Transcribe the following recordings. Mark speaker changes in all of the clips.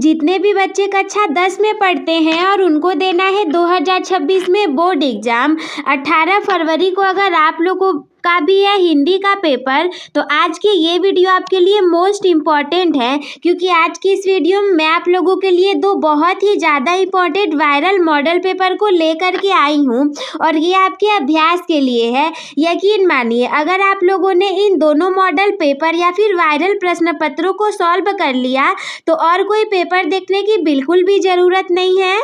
Speaker 1: जितने भी बच्चे कक्षा 10 में पढ़ते हैं और उनको देना है 2026 में बोर्ड एग्जाम, 18 फरवरी को अगर आप लोगों का भी है हिंदी का पेपर, तो आज की ये वीडियो आपके लिए मोस्ट इम्पॉर्टेंट है, क्योंकि आज की इस वीडियो में मैं आप लोगों के लिए दो बहुत ही ज़्यादा इम्पॉर्टेंट वायरल मॉडल पेपर को लेकर के आई हूँ और ये आपके अभ्यास के लिए है। यकीन मानिए, अगर आप लोगों ने इन दोनों मॉडल पेपर या फिर वायरल प्रश्न पत्रों को सॉल्व कर लिया तो और कोई पेपर देखने की बिल्कुल भी ज़रूरत नहीं है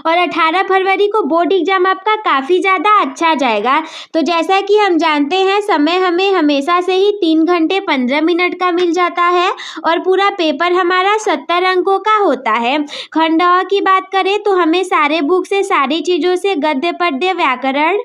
Speaker 1: और 18 फरवरी को बोर्ड एग्जाम आपका काफ़ी ज़्यादा अच्छा जाएगा। तो जैसा कि हम जानते हैं, समय हमें हमेशा से ही 3 घंटे 15 मिनट का मिल जाता है और पूरा पेपर हमारा 70 अंकों का होता है। खंड अ की बात करें तो हमें सारे बुक से सारी चीज़ों से गद्य पद्य व्याकरण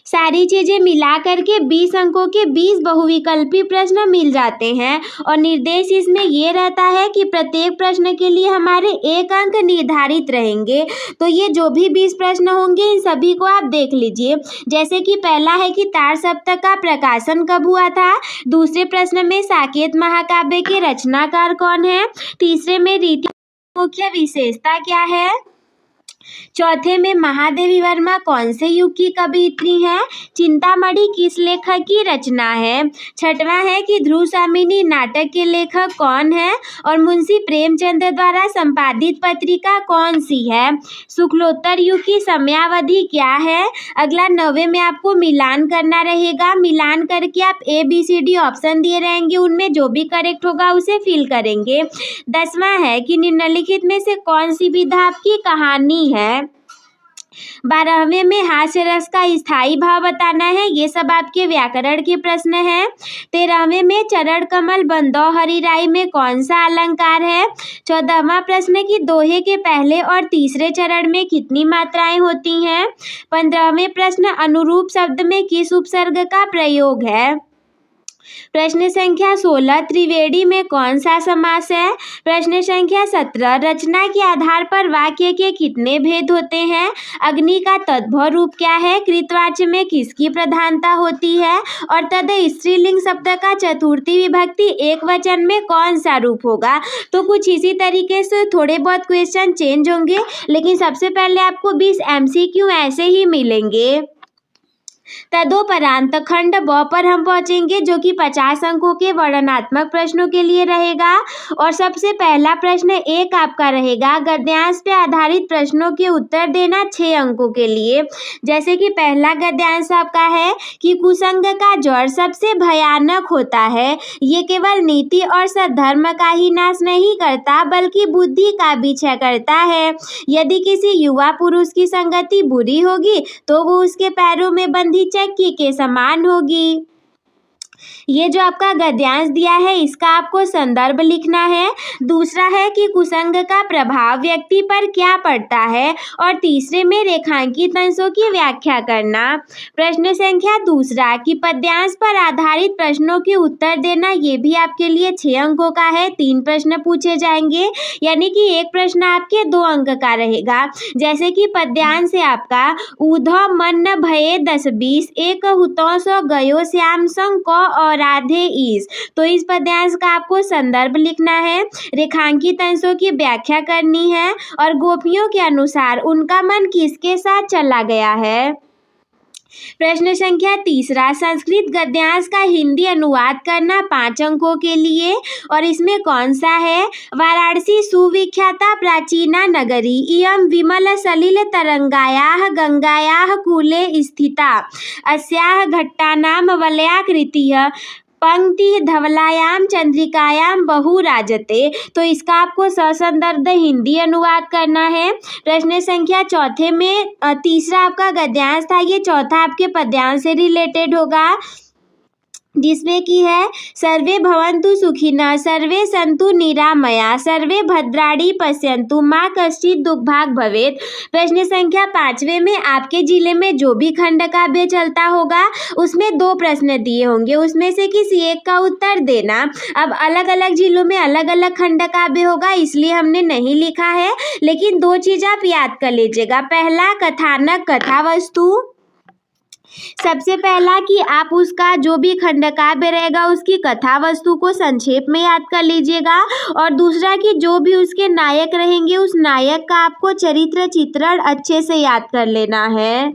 Speaker 1: सारी चीज़ें मिला करके 20 अंकों के 20 बहुविकल्पी प्रश्न मिल जाते हैं और निर्देश इसमें ये रहता है कि प्रत्येक प्रश्न के लिए हमारे 1 अंक निर्धारित रहेंगे। तो ये जो भी 20 प्रश्न होंगे इन सभी को आप देख लीजिए। जैसे कि पहला है कि तार सप्तक का प्रकाशन कब हुआ था। दूसरे प्रश्न में साकेत महाकाव्य के रचनाकार कौन है। तीसरे में रीति मुख्य विशेषता क्या है। चौथे में महादेवी वर्मा कौन से युग की कवयित्री हैं। चिंतामणि किस लेखक की रचना है। छठवां है कि ध्रुव सामिनी नाटक के लेखक कौन है और मुंशी प्रेमचंद द्वारा संपादित पत्रिका कौन सी है। शुक्लोत्तर युग की समयावधि क्या है। अगला 9वें में आपको मिलान करना रहेगा। मिलान करके आप ABCD ऑप्शन दिए रहेंगे, उनमें जो भी करेक्ट होगा उसे फिल करेंगे। 10वां है कि निम्नलिखित में से कौन सी विधा आपकी कहानी है। 12वें में हास्य रस का स्थायी भाव बताना है। ये सब आपके व्याकरण के प्रश्न हैं। 13वें में चरण कमल बंदौ हरिराई में कौन सा अलंकार है। 14वां प्रश्न की दोहे के पहले और तीसरे चरण में कितनी मात्राएं होती हैं। 15वें प्रश्न अनुरूप शब्द में किस उपसर्ग का प्रयोग है। प्रश्न संख्या 16 त्रिवेणी में कौन सा समास है। प्रश्न संख्या 17 रचना के आधार पर वाक्य के कितने भेद होते हैं। अग्नि का तद्भव रूप क्या है। कृतवाच्य में किसकी प्रधानता होती है और तद स्त्रीलिंग शब्द का चतुर्थी विभक्ति एक वचन में कौन सा रूप होगा। तो कुछ इसी तरीके से थोड़े बहुत क्वेश्चन चेंज होंगे, लेकिन सबसे पहले आपको 20 MCQ ऐसे ही मिलेंगे। तदोपरांत खंड ब पर हम पहुंचेंगे, जो कि 50 अंकों के वर्णनात्मक प्रश्नों के लिए रहेगा। और सबसे पहला प्रश्न 1 आपका रहेगा गद्यांश पे आधारित प्रश्नों के उत्तर देना 6 अंकों के लिए। जैसे कि पहला गद्यांश आपका है कि कुसंग का जड़ सबसे भयानक होता है। ये केवल नीति और सद्धर्म का ही नाश नहीं करता, बल्कि बुद्धि का भी क्षय करता है। यदि किसी युवा पुरुष की संगति बुरी होगी तो वो उसके पैरों में बंधी चक्की के समान होगी। ये जो आपका गद्यांश दिया है इसका आपको संदर्भ लिखना है। दूसरा है कि कुसंग का प्रभाव व्यक्ति पर क्या पड़ता है और तीसरे में रेखांकित अंशों की व्याख्या करना। प्रश्न संख्या 2 कि पद्यांश पर आधारित प्रश्नों के उत्तर देना, ये भी आपके लिए 6 अंकों का है। 3 प्रश्न पूछे जाएंगे, यानी कि एक प्रश्न आपके 2 अंक का रहेगा। जैसे कि पद्यांश से आपका ऊधव मन भये 10-20 एक हुतों सो गयो श्याम संग को और राधे ईस। तो इस पद्यांश का आपको संदर्भ लिखना है, रेखांकित अंशों की व्याख्या करनी है और गोपियों के अनुसार उनका मन किसके साथ चला गया है। प्रश्न संख्या 3 संस्कृत गद्यांश का हिंदी अनुवाद करना 5 अंकों के लिए और इसमें कौन सा है। वाराणसी सुविख्याता प्राचीना नगरी इयं विमल सलिल तरंगायाः गंगायाः कूले स्थिता अस्याः घट्टानां वलयाकृतिः पंक्ति धवलायाम चंद्रिकायाम बहु राजते। तो इसका आपको ससंदर्भ हिंदी अनुवाद करना है। प्रश्न संख्या 4 में 3 आपका गद्यांश था, ये चौथा आपके पद्यांश से रिलेटेड होगा, जिसमें की है सर्वे भवन्तु सुखिनः सर्वे सन्तु निरामया सर्वे भद्राणि पश्यन्तु माँ कश्चित् दुर्भाग् भवेत्। प्रश्न संख्या 5 में आपके जिले में जो भी खंड काव्य चलता होगा उसमें 2 प्रश्न दिए होंगे, उसमें से किसी एक का उत्तर देना। अब अलग अलग जिलों में अलग अलग खंड काव्य होगा, इसलिए हमने नहीं लिखा है, लेकिन 2 चीज़ आप याद कर लीजिएगा। पहला कथानक कथा वस्तु, सबसे पहला कि आप उसका जो भी खंडकाव्य रहेगा उसकी कथा वस्तु को संक्षेप में याद कर लीजिएगा, और दूसरा कि जो भी उसके नायक रहेंगे उस नायक का आपको चरित्र चित्रण अच्छे से याद कर लेना है।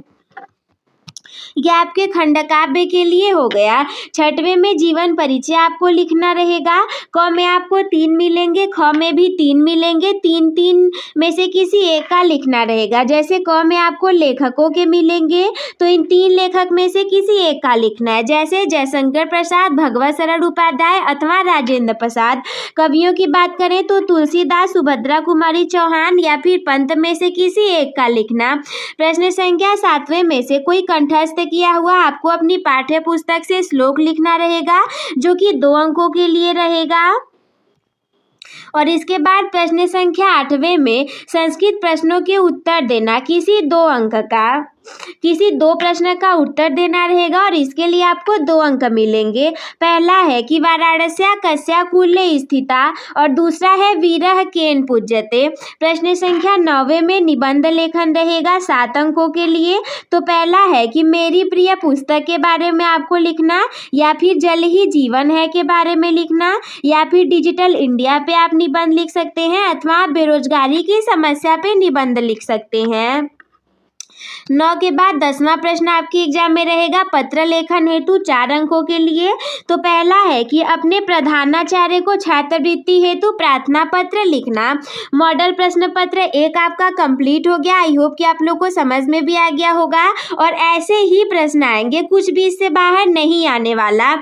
Speaker 1: ये आपके खंडकाव्य के लिए हो गया। छठवें में जीवन परिचय आपको लिखना रहेगा। क में आपको 3 मिलेंगे, ख में भी 3 मिलेंगे, 3 में से किसी एक का लिखना रहेगा। जैसे क में आपको लेखकों के मिलेंगे तो इन 3 लेखक में से किसी एक का लिखना है, जैसे जयशंकर प्रसाद, भगवत शरण उपाध्याय अथवा राजेंद्र प्रसाद। कवियों की बात करें तो तुलसीदास, सुभद्रा कुमारी चौहान या फिर पंत में से किसी एक का लिखना। प्रश्न संख्या 7वें में से कोई कंठस्थ किया हुआ आपको अपनी पाठ्य पुस्तक से श्लोक लिखना रहेगा, जो कि 2 अंकों के लिए रहेगा। और इसके बाद प्रश्न संख्या 8वें में संस्कृत प्रश्नों के उत्तर देना, किसी 2 प्रश्न का उत्तर देना रहेगा, और इसके लिए आपको 2 अंक मिलेंगे। पहला है कि वाराणस्या कस्या कुले स्थिता, और दूसरा है वीरः केन पूज्यते। प्रश्न संख्या 9वें में निबंध लेखन रहेगा 7 अंकों के लिए। तो पहला है कि मेरी प्रिय पुस्तक के बारे में आपको लिखना, या फिर जल ही जीवन है के बारे में लिखना, या फिर डिजिटल इंडिया पे आप निबंध लिख सकते हैं, अथवा बेरोजगारी की समस्या पे निबंध लिख सकते हैं। 9 के बाद 10वां प्रश्न आपके एग्जाम में रहेगा पत्र लेखन हेतु 4 अंकों के लिए। तो पहला है कि अपने प्रधानाचार्य को छात्रवृत्ति हेतु प्रार्थना पत्र लिखना। मॉडल प्रश्न पत्र 1 आपका कंप्लीट हो गया। आई होप कि आप लोग को समझ में भी आ गया होगा, और ऐसे ही प्रश्न आएंगे, कुछ भी इससे बाहर नहीं आने वाला।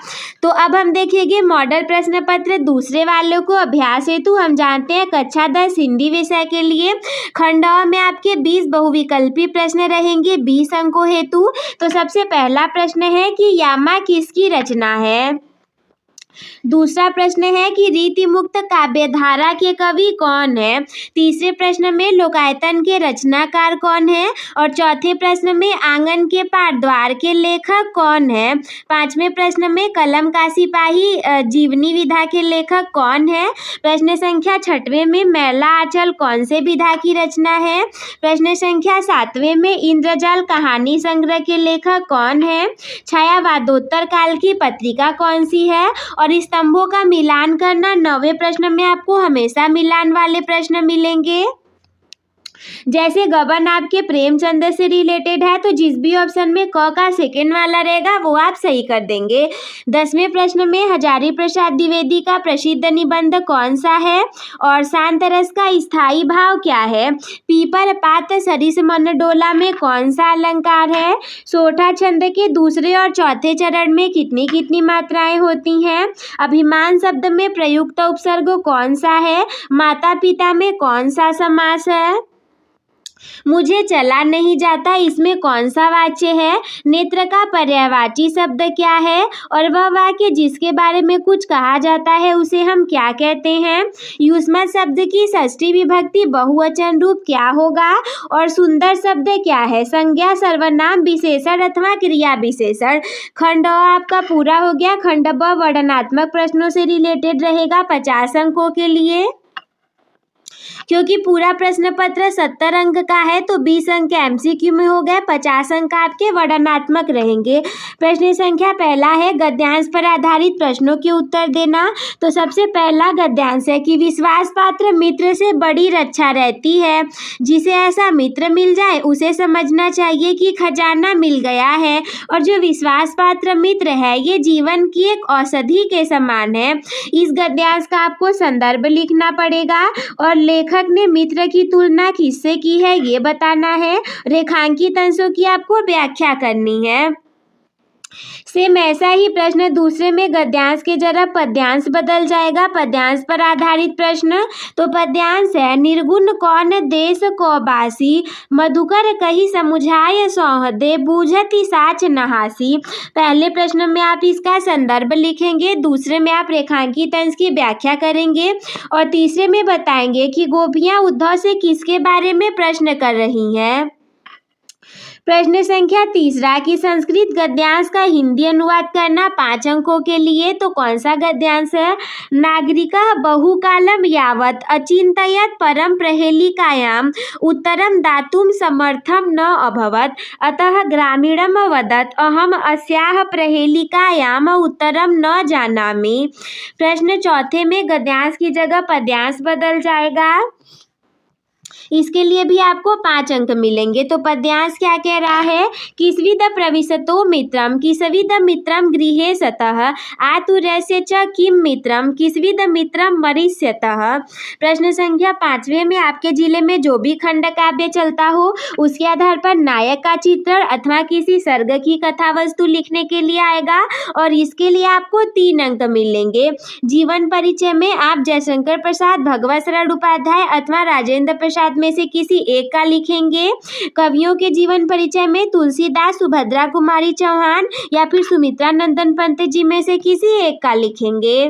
Speaker 1: तो अब हम देखेंगे मॉडल प्रश्न पत्र दूसरे वालों को अभ्यास हेतु। हम जानते हैं कक्षा 10 हिंदी विषय के लिए खंड अ में आपके 20 बहुविकल्पी प्रश्न रहेंगे 20 अंकों हेतु। तो सबसे पहला प्रश्न है कि यामा किसकी रचना है। दूसरा प्रश्न है कि रीति मुक्त काव्यधारा के कवि कौन है। तीसरे प्रश्न में लोकायतन के रचनाकार कौन है, और चौथे प्रश्न में आंगन के पार द्वार के लेखक कौन है। 5वें प्रश्न में कलम का सिपाही जीवनी विधा के लेखक कौन है। प्रश्न संख्या 6वें में मैला आंचल कौन से विधा की रचना है। प्रश्न संख्या 7वें में इंद्रजाल कहानी संग्रह के लेखक कौन है। छायावादोत्तर काल की पत्रिका कौन सी है, और स्तंभों का मिलान करना। 9वें प्रश्न में आपको हमेशा मिलान वाले प्रश्न मिलेंगे। जैसे गबन आपके प्रेमचंद से रिलेटेड है तो जिस भी ऑप्शन में क का सेकंड वाला रहेगा वो आप सही कर देंगे। 10वें प्रश्न में हजारी प्रसाद द्विवेदी का प्रसिद्ध निबंध कौन सा है, और शांत रस का स्थायी भाव क्या है। पीपर पात सरिस मन डोला में कौन सा अलंकार है। सोठा छंद के दूसरे और चौथे चरण में कितनी कितनी मात्राएं होती हैं। अभिमान शब्द में प्रयुक्त उपसर्ग कौन सा है। माता पिता में कौन सा समास है। मुझे चला नहीं जाता इसमें कौन सा वाच्य है। नेत्र का पर्यायवाची शब्द क्या है, और वह वाक्य जिसके बारे में कुछ कहा जाता है उसे हम क्या कहते हैं। युष्मत शब्द की षष्ठी विभक्ति बहुवचन रूप क्या होगा, और सुंदर शब्द क्या है। संज्ञा, सर्वनाम, विशेषण अथवा क्रिया विशेषण। खंड अ आपका पूरा हो गया। खंड ब वर्णनात्मक प्रश्नों से रिलेटेड रहेगा 50 अंकों के लिए। क्योंकि पूरा प्रश्न पत्र 70 अंक का है तो 20 अंक एमसीक्यू में हो गए, 50 अंक आपके वर्णनात्मक रहेंगे। प्रश्न संख्या पहला है गद्यांश पर आधारित प्रश्नों के उत्तर देना। तो सबसे पहला गद्यांश है कि विश्वास पात्र मित्र से बड़ी रक्षा रहती है। जिसे ऐसा मित्र मिल जाए उसे समझना चाहिए कि खजाना मिल गया है, और जो विश्वास पात्र मित्र है ये जीवन की एक औषधि के समान है। इस गद्यांश का आपको संदर्भ लिखना पड़ेगा, और लेखक ने मित्र की तुलना किससे की है ये बताना है। रेखांकित अंशों की आपको व्याख्या करनी है। सेम ऐसा ही प्रश्न दूसरे में गद्यांश के जगह पद्यांश बदल जाएगा। पद्यांश पर आधारित प्रश्न। तो पद्यांश है निर्गुण कौन देश को बासी, मधुकर कही समुझाय सौहदे, बूझती साच नहासी। पहले प्रश्न में आप इसका संदर्भ लिखेंगे, दूसरे में आप रेखांकित अंश की व्याख्या करेंगे, और तीसरे में बताएंगे कि गोपियां उद्धव से किसके बारे में प्रश्न कर रही हैं। प्रश्न संख्या 3 कि संस्कृत गद्यांश का हिंदी अनुवाद करना 5 अंकों के लिए। तो कौन सा गद्यांश है? नागरिकः बहुकालं यावत् अचिन्तयत् परं प्रहेलिकायाम् उत्तरं दातुं समर्थं न अभवत्, अतः ग्रामीणम् अवदत् अहम् अस्याः प्रहेलिकायाम् उत्तरं न जानामि। प्रश्न चौथे में गद्यांश की जगह पद्यांश बदल जाएगा। इसके लिए भी आपको 5 अंक मिलेंगे। तो पद्यांश क्या कह रहा है? किस्विद प्रविशतो मित्रम किस्विद मित्रम गृहे सतः आतुरस्य च किम मित्रम किस्विद मित्रम मरिष्यतः। प्रश्न संख्या 5वें में आपके जिले में जो भी खंड काव्य चलता हो उसके आधार पर नायक का चित्रण अथवा किसी सर्ग की कथा वस्तु लिखने के लिए आएगा और इसके लिए आपको 3 अंक मिलेंगे। जीवन परिचय में आप जयशंकर प्रसाद, भगवत शरण उपाध्याय अथवा राजेंद्र प्रसाद में से किसी एक का लिखेंगे। कवियों के जीवन परिचय में तुलसीदास, सुभद्रा कुमारी चौहान या फिर सुमित्रा नंदन पंत जी में से किसी एक का लिखेंगे।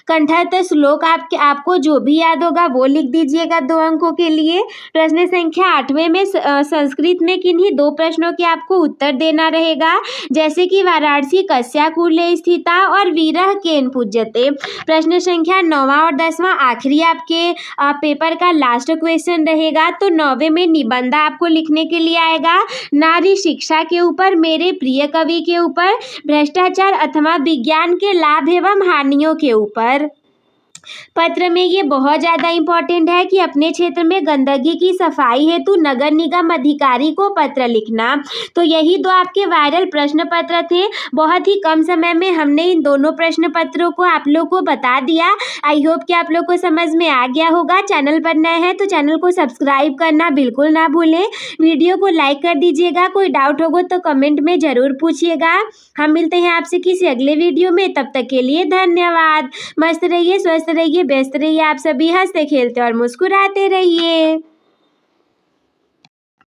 Speaker 1: कंठस्थ श्लोक आपको जो भी याद होगा वो लिख दीजिएगा 2 अंकों के लिए। प्रश्न संख्या 8वें में संस्कृत में किन्हीं 2 प्रश्नों के आपको उत्तर देना रहेगा, जैसे कि वाराणसी कस्या कुले स्थिता और वीरः केन पूज्यते। प्रश्न संख्या 9वां और 10वां आखिरी आपके पेपर का लास्ट क्वेश्चन रहेगा। तो 9वें में निबंध आपको लिखने के लिए आएगा नारी शिक्षा के ऊपर, मेरे प्रिय कवि के ऊपर, भ्रष्टाचार अथवा विज्ञान के लाभ एवं हानियों के ऊपर। पत्र में ये बहुत ज़्यादा इम्पोर्टेंट है कि अपने क्षेत्र में गंदगी की सफाई हेतु नगर निगम अधिकारी को पत्र लिखना। तो यही 2 आपके वायरल प्रश्न पत्र थे। बहुत ही कम समय में हमने इन दोनों प्रश्न पत्रों को आप लोग को बता दिया। आई होप कि आप लोग को समझ में आ गया होगा। चैनल पर नए हैं तो चैनल को सब्सक्राइब करना बिल्कुल ना भूलें। वीडियो को लाइक कर दीजिएगा। कोई डाउट होगा तो कमेंट में ज़रूर पूछिएगा। हम मिलते हैं आपसे किसी अगले वीडियो में। तब तक के लिए धन्यवाद। मस्त रहिए, स्वस्थ रहिए, व्यस्त रहिए। आप सभी हंसते खेलते और मुस्कुराते रहिए।